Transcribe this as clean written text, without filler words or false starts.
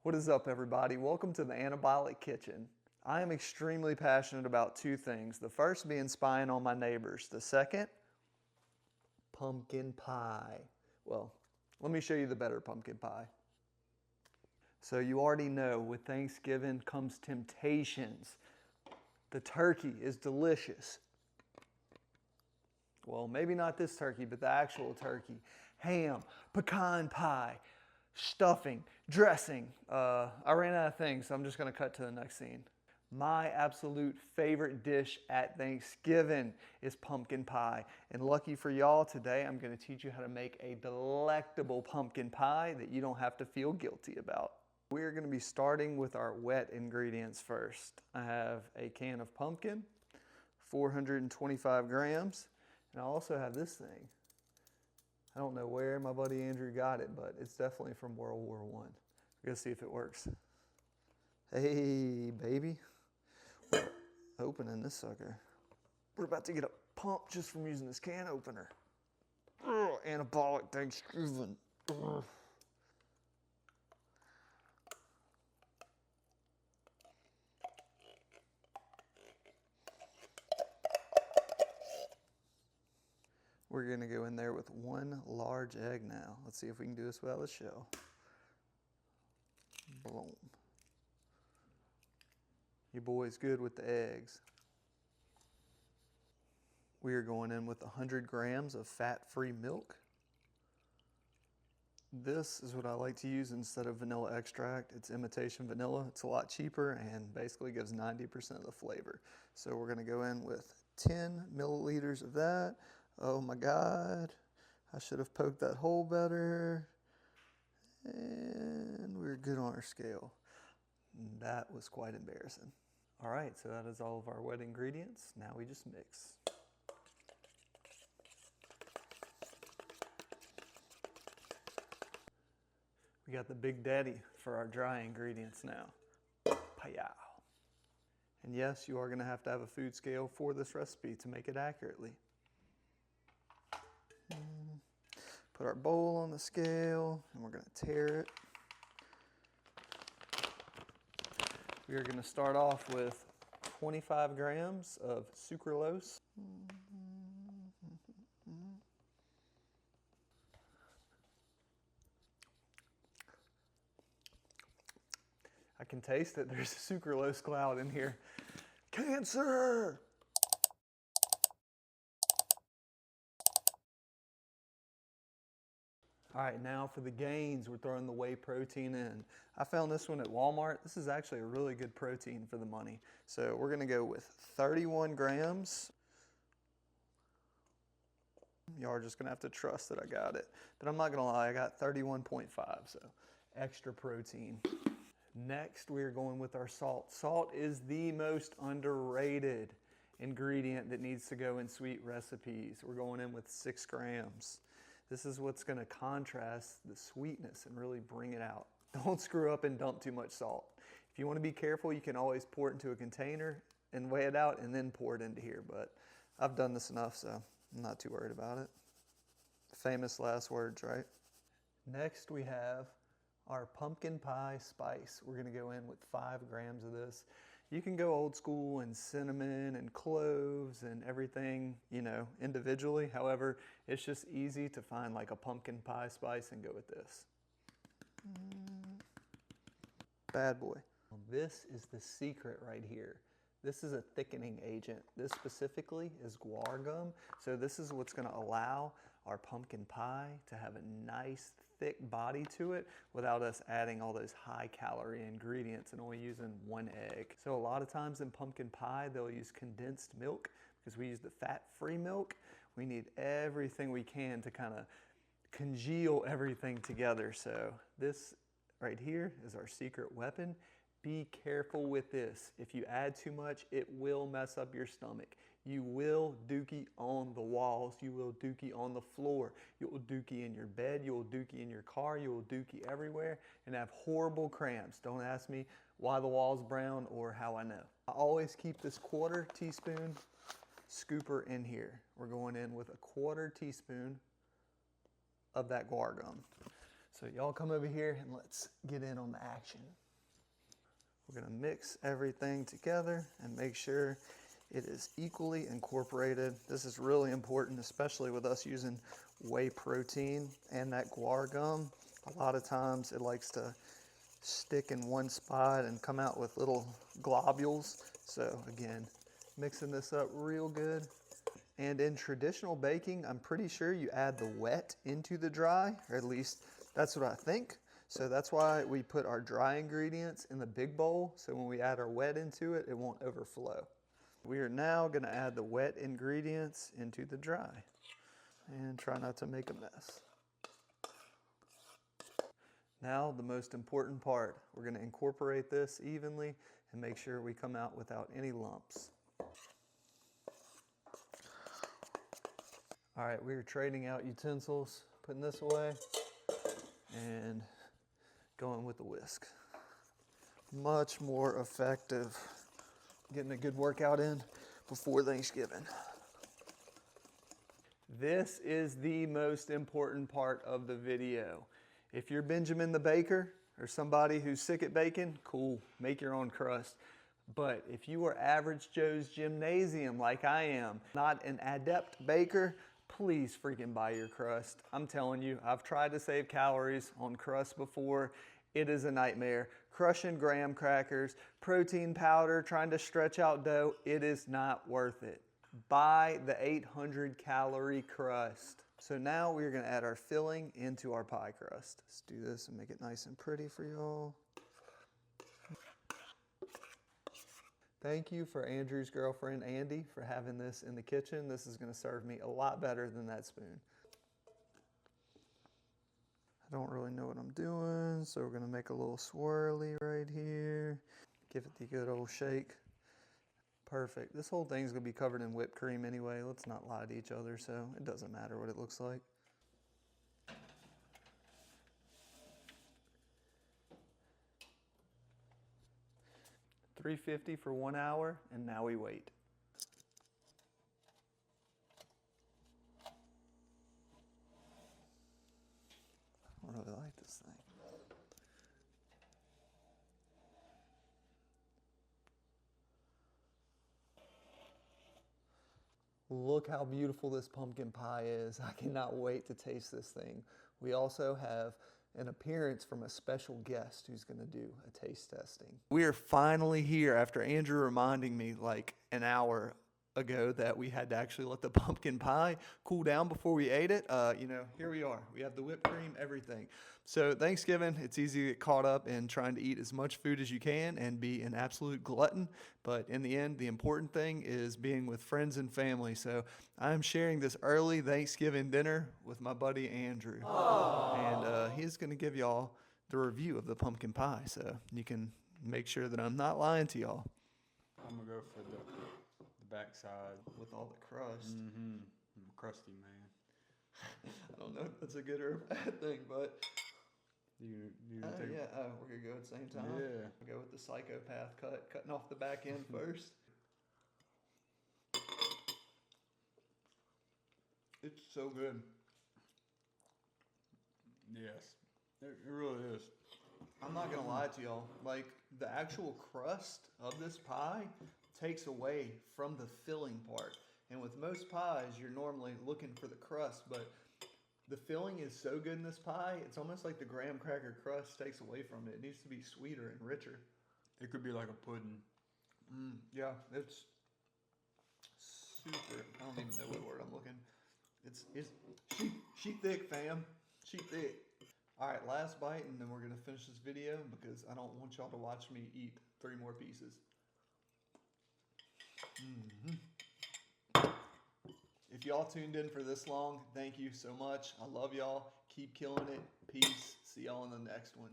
What is up, everybody? Welcome to the Anabolic Kitchen. I am extremely passionate about two things. The first being spying on my neighbors. The second, pumpkin pie. Well, let me show you the better pumpkin pie. So you already know with Thanksgiving comes temptations. The turkey is delicious. Well, maybe not this turkey, but the actual turkey. Ham, pecan pie, stuffing, dressing. I ran out of things, so I'm just gonna cut to the next scene. My absolute favorite dish at Thanksgiving is pumpkin pie. And lucky for y'all, today I'm gonna teach you how to make a delectable pumpkin pie that you don't have to feel guilty about. We're gonna be starting with our wet ingredients first. I have a can of pumpkin, 425 grams, and I also have this thing. I don't know where my buddy Andrew got it, but it's definitely from World War I. We're gonna see if it works. Hey, baby. We're opening this sucker. We're about to get a pump just from using this can opener. Ugh, anabolic Thanksgiving. Ugh. We're gonna go in there with one large egg now. Let's see if we can do this without the shell. Boom. Your boy's good with the eggs. We are going in with 100 grams of fat-free milk. This is what I like to use instead of vanilla extract. It's imitation vanilla. It's a lot cheaper and basically gives 90% of the flavor. So we're gonna go in with 10 milliliters of that. Oh my God, I should have poked that hole better. And we're good on our scale. That was quite embarrassing. All right, so that is all of our wet ingredients. Now we just mix. We got the big daddy for our dry ingredients now. Payow. And yes, you are gonna have to have a food scale for this recipe to make it accurately. Put our bowl on the scale and we're gonna tear it. We are gonna start off with 25 grams of sucralose. I can taste it, there's a sucralose cloud in here. Cancer! All right, now for the gains, we're throwing the whey protein in. I found this one at Walmart. This is actually a really good protein for the money. So we're gonna go with 31 grams. Y'all are just gonna have to trust that I got it. But I'm not gonna lie, I got 31.5, so extra protein. Next, we are going with our salt. Salt is the most underrated ingredient that needs to go in sweet recipes. We're going in with 6 grams. This is what's gonna contrast the sweetness and really bring it out. Don't screw up and dump too much salt. If you wanna be careful, you can always pour it into a container and weigh it out and then pour it into here, but I've done this enough, so I'm not too worried about it. Famous last words, right? Next, we have our pumpkin pie spice. We're gonna go in with 5 grams of this. You can go old school and cinnamon and cloves and everything, you know, individually. However, it's just easy to find like a pumpkin pie spice and go with this. Bad boy. This is the secret right here. This is a thickening agent. This specifically is guar gum. So this is what's gonna allow our pumpkin pie to have a nice thick body to it without us adding all those high calorie ingredients and only using 1 egg. So a lot of times in pumpkin pie, they'll use condensed milk because we use the fat-free milk. We need everything we can to kind of congeal everything together. So this right here is our secret weapon. Be careful with this. If you add too much, it will mess up your stomach. You will dookie on the walls. You will dookie on the floor. You will dookie in your bed. You will dookie in your car. You will dookie everywhere and have horrible cramps. Don't ask me why the wall's brown or how I know. I always keep this 1/4 teaspoon scooper in here. We're going in with a 1/4 teaspoon of that guar gum. So y'all come over here and let's get in on the action. We're gonna mix everything together and make sure it is equally incorporated. This is really important, especially with us using whey protein and that guar gum. A lot of times it likes to stick in one spot and come out with little globules. So again, mixing this up real good. And in traditional baking, I'm pretty sure you add the wet into the dry, or at least that's what I think. So that's why we put our dry ingredients in the big bowl. So when we add our wet into it, it won't overflow. We are now gonna add the wet ingredients into the dry and try not to make a mess. Now the most important part, we're gonna incorporate this evenly and make sure we come out without any lumps. All right, we are trading out utensils, putting this away and going with the whisk. Much more effective. Getting a good workout in before Thanksgiving. This is the most important part of the video. If you're Benjamin the Baker or somebody who's sick at baking, cool, make your own crust. But if you are average Joe's gymnasium like I am, not an adept baker, please freaking buy your crust. I'm telling you, I've tried to save calories on crust before. It is a nightmare. Crushing graham crackers, protein powder, trying to stretch out dough, it is not worth it. Buy the 800 calorie crust. So now we're gonna add our filling into our pie crust. Let's do this and make it nice and pretty for y'all. Thank you for Andrew's girlfriend, Andy, for having this in the kitchen. This is gonna serve me a lot better than that spoon. I don't really know what I'm doing, so we're gonna make a little swirly right here. Give it the good old shake. Perfect. This whole thing's gonna be covered in whipped cream anyway. Let's not lie to each other, so it doesn't matter what it looks like. $350 for 1 hour, and now we wait. I don't really like this thing. Look how beautiful this pumpkin pie is. I cannot wait to taste this thing. We also have an appearance from a special guest who's gonna do a taste testing. We are finally here after Andrew reminding me like an hour ago that we had to actually let the pumpkin pie cool down before we ate it. Here we are. We have the whipped cream, everything. So Thanksgiving, it's easy to get caught up in trying to eat as much food as you can and be an absolute glutton. But in the end, the important thing is being with friends and family. So I'm sharing this early Thanksgiving dinner with my buddy Andrew. Aww. And he's going to give y'all the review of the pumpkin pie. So you can make sure that I'm not lying to y'all. I'm going to go for the backside. With all the crust. Mm-hmm. I'm a crusty man. I don't know if that's a good or a bad thing, but... we're going to go at the same time. Yeah. We'll go with the psychopath cutting off the back end first. It's so good. Yes, it really is. I'm not going to lie to y'all. Like, the actual crust of this pie takes away from the filling part. And with most pies, you're normally looking for the crust, but the filling is so good in this pie, it's almost like the graham cracker crust takes away from it. It needs to be sweeter and richer. It could be like a pudding. Yeah, it's super, I don't even know what word I'm looking. She thick, fam. She thick. All right, last bite, and then we're gonna finish this video because I don't want y'all to watch me eat 3 more pieces. If y'all tuned in for this long, thank you so much. I love y'all. Keep killing it. Peace. See y'all in the next one.